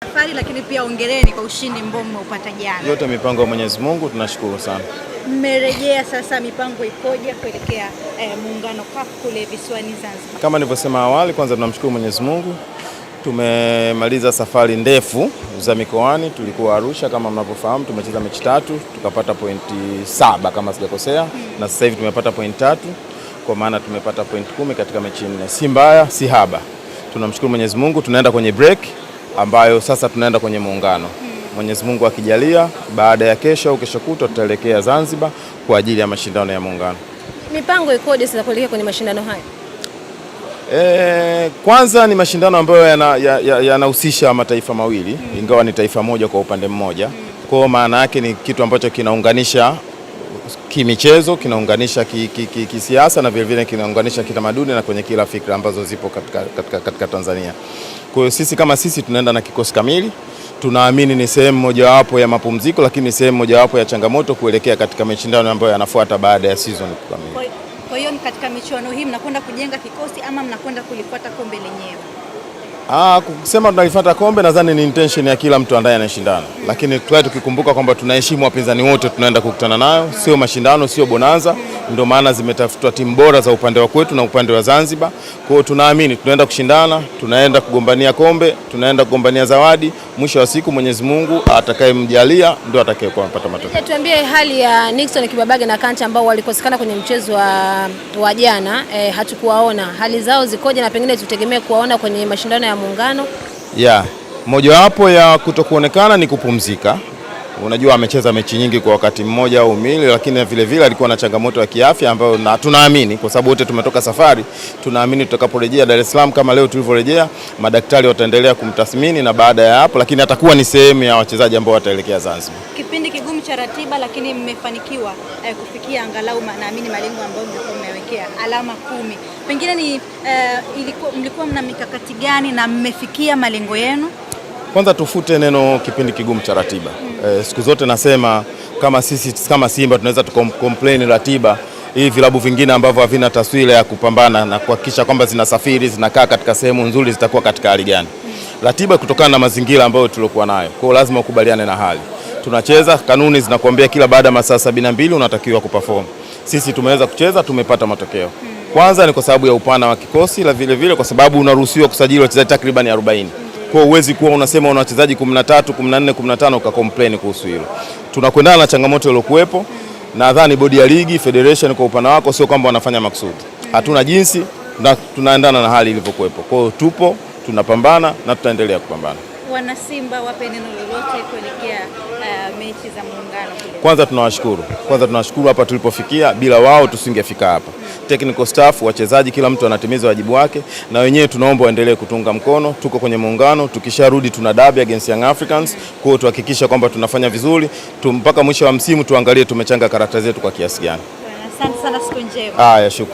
Safari lakini pia ongereni kwa ushindi ambao mmeupata jana. Yote mipango ya Mwenyezi Mungu, tunashukuru sana. Mmerejea sasa, mipango ikoje kuelekea Muungano Cup kule visiwani Zanzibar? Kama nilivyosema awali, kwanza tunamshukuru Mwenyezi Mungu. Tumemaliza safari ndefu za mikoani, tulikuwa Arusha kama mnavyofahamu, tumecheza mechi 3, tukapata pointi 7 kama sijakosea, na sasa hivi tumepata pointi 3, kwa maana tumepata pointi 10 katika mechi 4. Si mbaya, si haba. Tunamshukuru Mwenyezi Mungu, tunaenda kwenye break ambayo sasa tunaenda kwenye muungano. Mwenyezi Mungu akijalia, baada ya kesho au kesho kutwa tutaelekea Zanzibar kwa ajili ya mashindano ya muungano. Mipango ikoje sasa kuelekea kwenye mashindano haya? Kwanza ni mashindano ambayo yanahusisha mataifa mawili, ingawa ni taifa moja kwa upande mmoja. Kwa maana yake ni kitu ambacho kinaunganisha kimichezo, kinaunganisha kisiasa na vile vile kinaunganisha kitamaduni na kwenye kila fikra ambazo zipo katika Tanzania. Kwa hiyo sisi kama sisi tunaenda na kikosi kamili. Tunaamini ni sehemu mojawapo ya mapumziko, lakini sehemu mojawapo ya changamoto kuelekea katika mashindano ambayo yanafuata baada ya season kamili. Kwa hiyo katika michuano hii mnakwenda kujenga kikosi ama mnakwenda kulifuata kombe lenyewe? Kusema tunalifuata kombe nadhani ni intention ya kila mtu ambaye anashindana. Lakini tukikumbuka kwamba tunaheshimu wapinzani wote tunaenda kukutana nayo, sio mashindano, sio bonanza. Ndio maana zimetafutwa timu bora za upande wa kwetu na upande wa Zanzibar. Kwa hiyo tunaamini tunaenda kushindana, tunaenda kugombania kombe, tunaenda kugombania zawadi. Mwisho wa siku Mwenyezi Mungu atakayemjalia ndio atakayekuwa anapata matokeo. Tuambie hali ya Nixon Kibabage na Kancha ambao walikosekana kwenye mchezo wa jana, hatukuwaona. Hali zao zikoje na pengine tutegemee kuwaona kwenye mashindano ya muungano? Mojawapo ya kutokuonekana ni kupumzika. Unajua amecheza mechi nyingi kwa wakati mmoja au miwili, lakini vile vile alikuwa na changamoto ya kiafya ambayo na tunaamini kwa sababu wote tumetoka safari, tunaamini tutakaporejea Dar es Salaam kama leo tulivyorejea, madaktari wataendelea kumtathmini na baada ya hapo, lakini atakuwa ni sehemu ya wachezaji ambao wataelekea Zanzibar. Kipindi kigumu cha ratiba, lakini mmefanikiwa kufikia angalau naamini malengo ambayo mlikuwa mmewekea, alama 10. Pengine ni mlikuwa mna mikakati gani na mmefikia malengo yenu? Kwanza tufute neno kipindi kigumu cha ratiba. Siku zote nasema kama sisi kama Simba tunaweza tukomplain ratiba hii, vilabu vingine ambavyo havina taswira ya kupambana na kuhakikisha kwamba zinasafiri, zinakaa katika sehemu nzuri, zitakuwa katika hali gani. Ratiba kutokana na mazingira ambayo tulikuwa nayo. Kwa hiyo lazima ukubaliane na hali. Tunacheza, kanuni zinakuambia kila baada ya masaa 72 unatakiwa kuperform. Sisi tumeweza kucheza, tumepata matokeo. Kwanza ni kwa sababu ya upana wa kikosi, la vile vile kwa sababu unaruhusiwa kusajili wachezaji takriban 40. Kwa uwezi kuwa unasema una wachezaji 13, 14, 15 ukakomplain kuhusu hilo. Tunakwendana na changamoto iliyokuwepo. Nadhani bodi ya ligi, federation kwa upana wako sio kwamba wanafanya maksudi. Hatuna jinsi, tunaendana na hali ilivyokuwepo. Kwa hiyo tupo, tunapambana na tutaendelea kupambana. Wana Simba wape neno lolote kuelekea mechi za muungano? Kwanza tunawashukuru hapa tulipofikia, bila wao tusingefika hapa. Technical staff, wachezaji, kila mtu anatimiza wajibu wake, na wenyewe tunaomba waendelee kutunga mkono. Tuko kwenye muungano, tukisharudi tuna derby against Young Africans. Kwa hiyo tuhakikisha kwamba tunafanya vizuri mpaka mwisho wa msimu, tuangalie tumechanga karata zetu kwa kiasi gani. Asante sana, siku njema. Shukrani.